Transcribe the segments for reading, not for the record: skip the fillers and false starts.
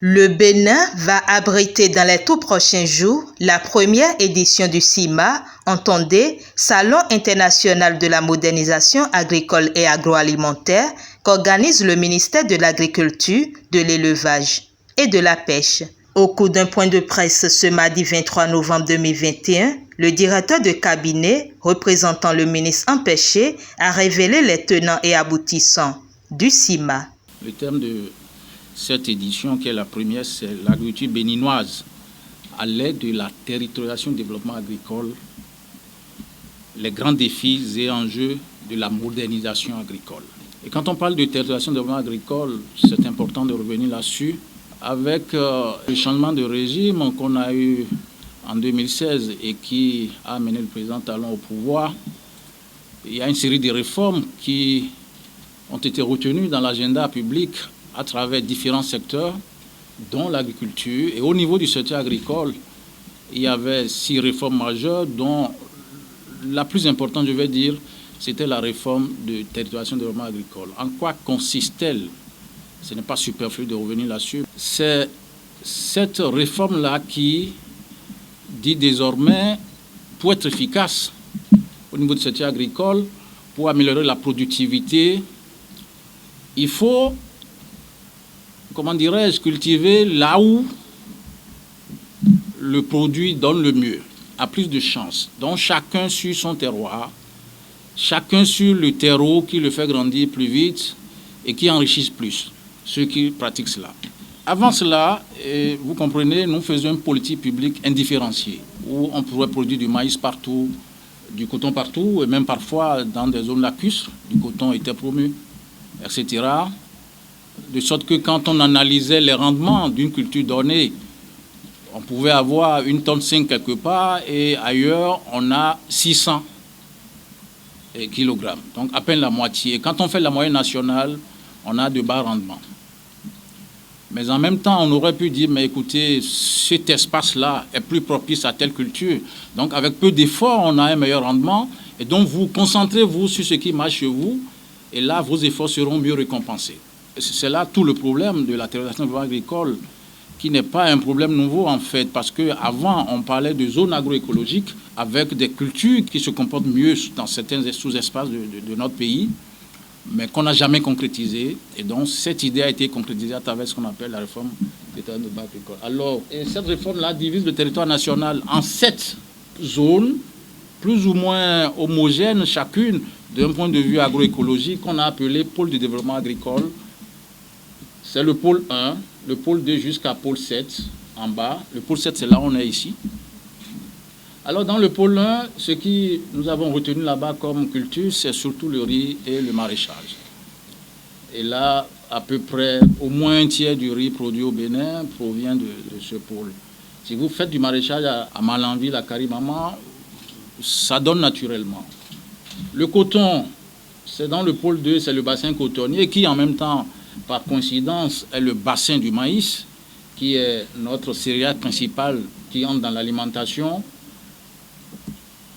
Le Bénin va abriter dans les tout prochains jours la première édition du SIMA, entendez, Salon international de la modernisation agricole et agroalimentaire, qu'organise le ministère de l'Agriculture, de l'Élevage et de la Pêche. Au cours d'un point de presse ce mardi 23 novembre 2021, le directeur de cabinet représentant le ministre empêché a révélé les tenants et aboutissants du SIMA. Le thème de cette édition, qui est la première, c'est l'agriculture béninoise à l'aide de la territorialisation du développement agricole, les grands défis et enjeux de la modernisation agricole. Et quand on parle de territorialisation du développement agricole, c'est important de revenir là-dessus. Avec le changement de régime qu'on a eu en 2016 et qui a amené le président Talon au pouvoir, il y a une série de réformes qui ont été retenues dans l'agenda public à travers différents secteurs, dont l'agriculture. Et au niveau du secteur agricole, il y avait 6 réformes majeures, dont la plus importante, je vais dire, c'était la réforme de territorialisation du développement agricole. En quoi consiste-t-elle? Ce n'est pas superflu de revenir là-dessus. C'est cette réforme-là qui dit désormais, pour être efficace au niveau du secteur agricole, pour améliorer la productivité, il faut, comment dirais-je, cultiver là où le produit donne le mieux, a plus de chance. Donc chacun sur son terroir, chacun sur le terreau qui le fait grandir plus vite et qui enrichisse plus ceux qui pratiquent cela. Avant cela, vous comprenez, nous faisions une politique publique indifférenciée, où on pourrait produire du maïs partout, du coton partout, et même parfois dans des zones lacustres, du coton était promu, etc. De sorte que quand on analysait les rendements d'une culture donnée, on pouvait avoir 1,5 tonne quelque part, et ailleurs, on a 600 kilogrammes, donc à peine la moitié. Et quand on fait la moyenne nationale, on a de bas rendements. Mais en même temps, on aurait pu dire, mais écoutez, cet espace-là est plus propice à telle culture. Donc, avec peu d'efforts, on a un meilleur rendement. Et donc, vous concentrez-vous sur ce qui marche chez vous. Et là, vos efforts seront mieux récompensés. C'est là tout le problème de la territorialisation du développement agricole, qui n'est pas un problème nouveau, en fait. Parce qu'avant, on parlait de zones agroécologiques avec des cultures qui se comportent mieux dans certains sous-espaces de notre pays, mais qu'on n'a jamais concrétisé. Et donc, cette idée a été concrétisée à travers ce qu'on appelle la réforme du territoire de développement agricole. Alors, cette réforme-là divise le territoire national en 7 zones, plus ou moins homogènes, chacune d'un point de vue agroécologique, qu'on a appelé pôle de développement agricole. C'est le pôle 1, le pôle 2 jusqu'à pôle 7 en bas. Le pôle 7, c'est là où on est ici. Alors, dans le pôle 1, ce que nous avons retenu là-bas comme culture, c'est surtout le riz et le maraîchage. Et là, à peu près, au moins un tiers du riz produit au Bénin provient de ce pôle. Si vous faites du maraîchage à Malanville, à Karimama, ça donne naturellement. Le coton, c'est dans le pôle 2, c'est le bassin cotonnier qui, en même temps, par coïncidence, est le bassin du maïs, qui est notre céréale principale qui entre dans l'alimentation.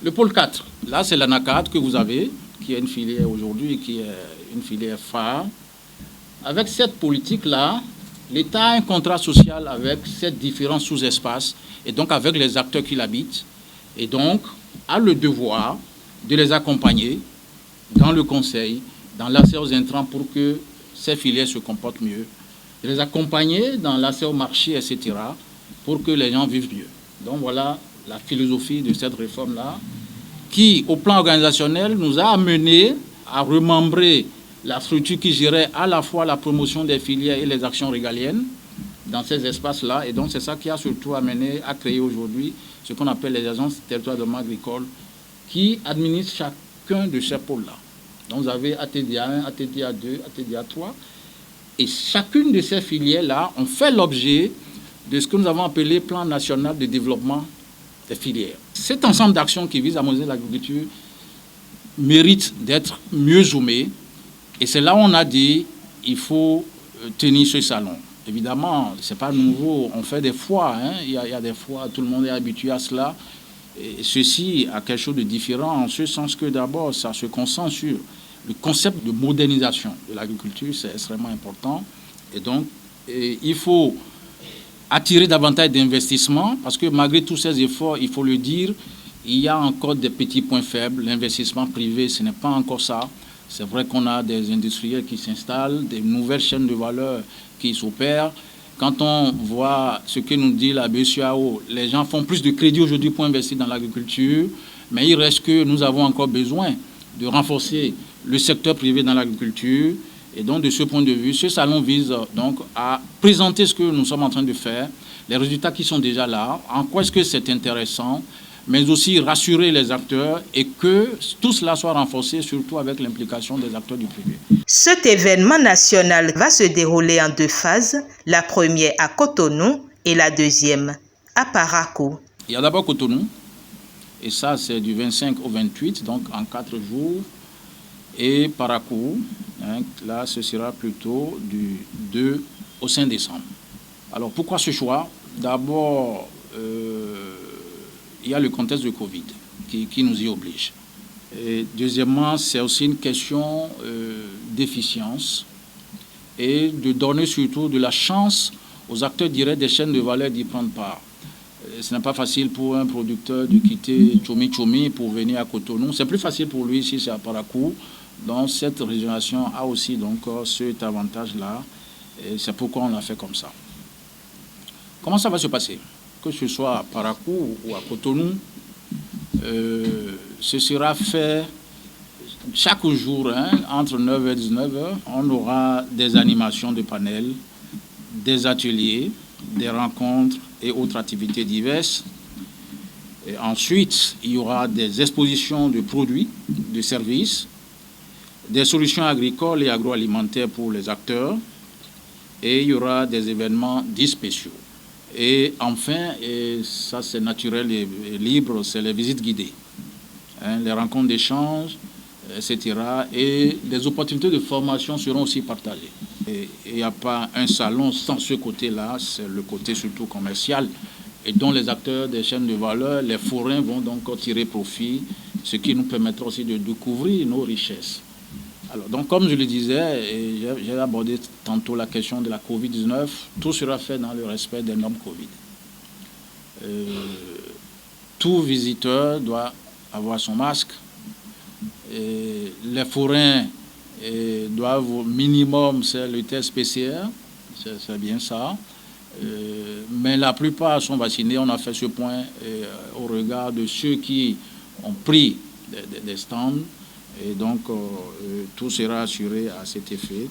Le pôle 4, là c'est l'anacate que vous avez, qui est une filière aujourd'hui, qui est une filière phare. Avec cette politique-là, l'État a un contrat social avec ces différents sous-espaces et donc avec les acteurs qui l'habitent, et donc a le devoir de les accompagner dans le conseil, dans l'accès aux intrants pour que ces filières se comportent mieux, de les accompagner dans l'accès au marché, etc., pour que les gens vivent mieux. Donc voilà la philosophie de cette réforme-là, qui, au plan organisationnel, nous a amené à remembrer la structure qui gérait à la fois la promotion des filières et les actions régaliennes dans ces espaces-là. Et donc, c'est ça qui a surtout amené à créer aujourd'hui ce qu'on appelle les agences territoriales de développement agricole qui administrent chacun de ces pôles-là. Donc, vous avez ATDA 1, ATDA 2, ATDA 3. Et chacune de ces filières-là ont fait l'objet de ce que nous avons appelé Plan national de développement des filières. Cet ensemble d'actions qui vise à moderniser l'agriculture mérite d'être mieux zoomé. Et c'est là où on a dit il faut tenir ce salon. Évidemment, ce n'est pas nouveau. On fait des foires. Il y a des foires, tout le monde est habitué à cela. Et ceci a quelque chose de différent en ce sens que d'abord, ça se concentre sur le concept de modernisation de l'agriculture. C'est extrêmement important. Et donc, il faut attirer davantage d'investissements, parce que malgré tous ces efforts, il faut le dire, il y a encore des petits points faibles. L'investissement privé, ce n'est pas encore ça. C'est vrai qu'on a des industriels qui s'installent, des nouvelles chaînes de valeur qui s'opèrent. Quand on voit ce que nous dit la BCEAO, les gens font plus de crédit aujourd'hui pour investir dans l'agriculture, mais il reste que nous avons encore besoin de renforcer le secteur privé dans l'agriculture. Et donc, de ce point de vue, ce salon vise donc à présenter ce que nous sommes en train de faire, les résultats qui sont déjà là, en quoi est-ce que c'est intéressant, mais aussi rassurer les acteurs et que tout cela soit renforcé, surtout avec l'implication des acteurs du privé. Cet événement national va se dérouler en 2 phases, la première à Cotonou et la deuxième à Parakou. Il y a d'abord Cotonou, et ça c'est du 25 au 28, donc en 4 jours, et Parakou, là ce sera plutôt du 2 au 5 décembre. Alors pourquoi ce choix? D'abord, il y a le contexte de Covid qui nous y oblige. Et deuxièmement, c'est aussi une question d'efficience et de donner surtout de la chance aux acteurs directs des chaînes de valeur d'y prendre part. Ce n'est pas facile pour un producteur de quitter Tchoumi pour venir à Cotonou. C'est plus facile pour lui si c'est à Parakou. Donc cette régionalisation a aussi donc cet avantage-là. Et c'est pourquoi on l'a fait comme ça. Comment ça va se passer? Que ce soit à Parakou ou à Cotonou, ce sera fait chaque jour, entre 9h et 19h. On aura des animations de panels, des ateliers, des rencontres et autres activités diverses. Et ensuite, il y aura des expositions de produits, de services, des solutions agricoles et agroalimentaires pour les acteurs, et il y aura des événements dits spéciaux. Et enfin, et ça c'est naturel et libre, c'est les visites guidées, les rencontres d'échange, etc. Et les opportunités de formation seront aussi partagées. Et il n'y a pas un salon sans ce côté-là, c'est le côté surtout commercial, et dont les acteurs des chaînes de valeur, les forains vont donc tirer profit, ce qui nous permettra aussi de découvrir nos richesses. Alors, donc, comme je le disais, et j'ai abordé tantôt la question de la Covid-19, tout sera fait dans le respect des normes Covid. Tout visiteur doit avoir son masque. Et les forains doivent au minimum, c'est le test PCR, c'est bien ça. Mais la plupart sont vaccinés. On a fait ce point au regard de ceux qui ont pris des stands. Et donc, tout sera assuré à cet effet.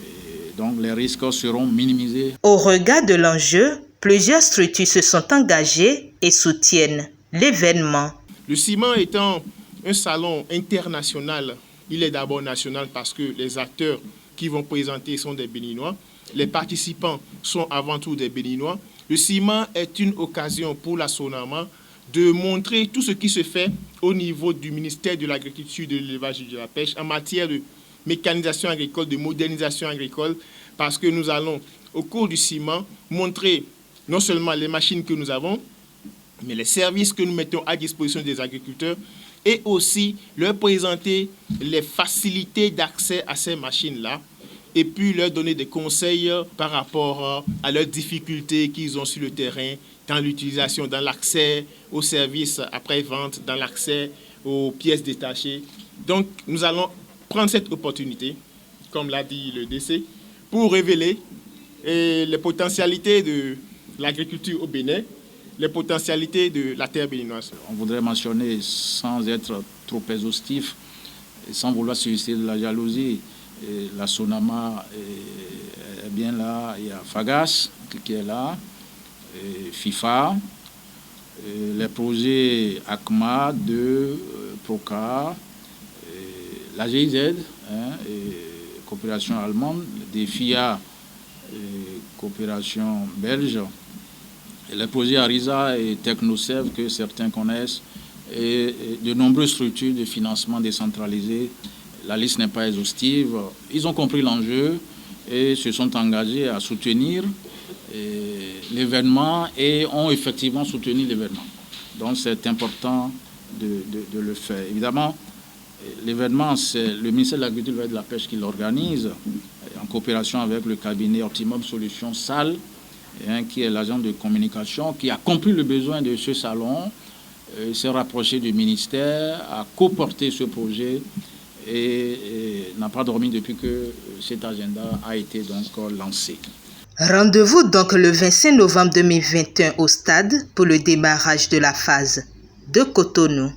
Et donc, les risques seront minimisés. Au regard de l'enjeu, plusieurs structures se sont engagées et soutiennent l'événement. Le ciment étant un salon international, il est d'abord national parce que les acteurs qui vont présenter sont des Béninois. Les participants sont avant tout des Béninois. Le ciment est une occasion pour la SONAMA de montrer tout ce qui se fait au niveau du ministère de l'Agriculture, de l'Élevage et de la Pêche en matière de mécanisation agricole, de modernisation agricole, parce que nous allons, au cours du ciment, montrer non seulement les machines que nous avons, mais les services que nous mettons à disposition des agriculteurs et aussi leur présenter les facilités d'accès à ces machines-là et puis leur donner des conseils par rapport à leurs difficultés qu'ils ont sur le terrain, dans l'utilisation, dans l'accès aux services après-vente, dans l'accès aux pièces détachées. Donc, nous allons prendre cette opportunité, comme l'a dit le DC, pour révéler les potentialités de l'agriculture au Bénin, les potentialités de la terre béninoise. On voudrait mentionner, sans être trop exhaustif, et sans vouloir susciter de la jalousie, la SONAMA est bien là, il y a FAGAS qui est là, FIFA, les projets ACMA, PROCAR, la GIZ, coopération allemande, des FIA, coopération belge, les projets ARISA et TechnoServe que certains connaissent, et de nombreuses structures de financement décentralisées. La liste n'est pas exhaustive. Ils ont compris l'enjeu et se sont engagés à soutenir l'événement et ont effectivement soutenu l'événement. Donc c'est important de le faire. Évidemment, l'événement, c'est le ministère de l'Agriculture et de la Pêche qui l'organise en coopération avec le cabinet Optimum Solutions SAL. qui est l'agent de communication, qui a compris le besoin de ce salon, s'est rapproché du ministère, a co-porté ce projet et n'a pas dormi depuis que cet agenda a été donc lancé. Rendez-vous donc le 25 novembre 2021 au stade pour le démarrage de la phase de Cotonou.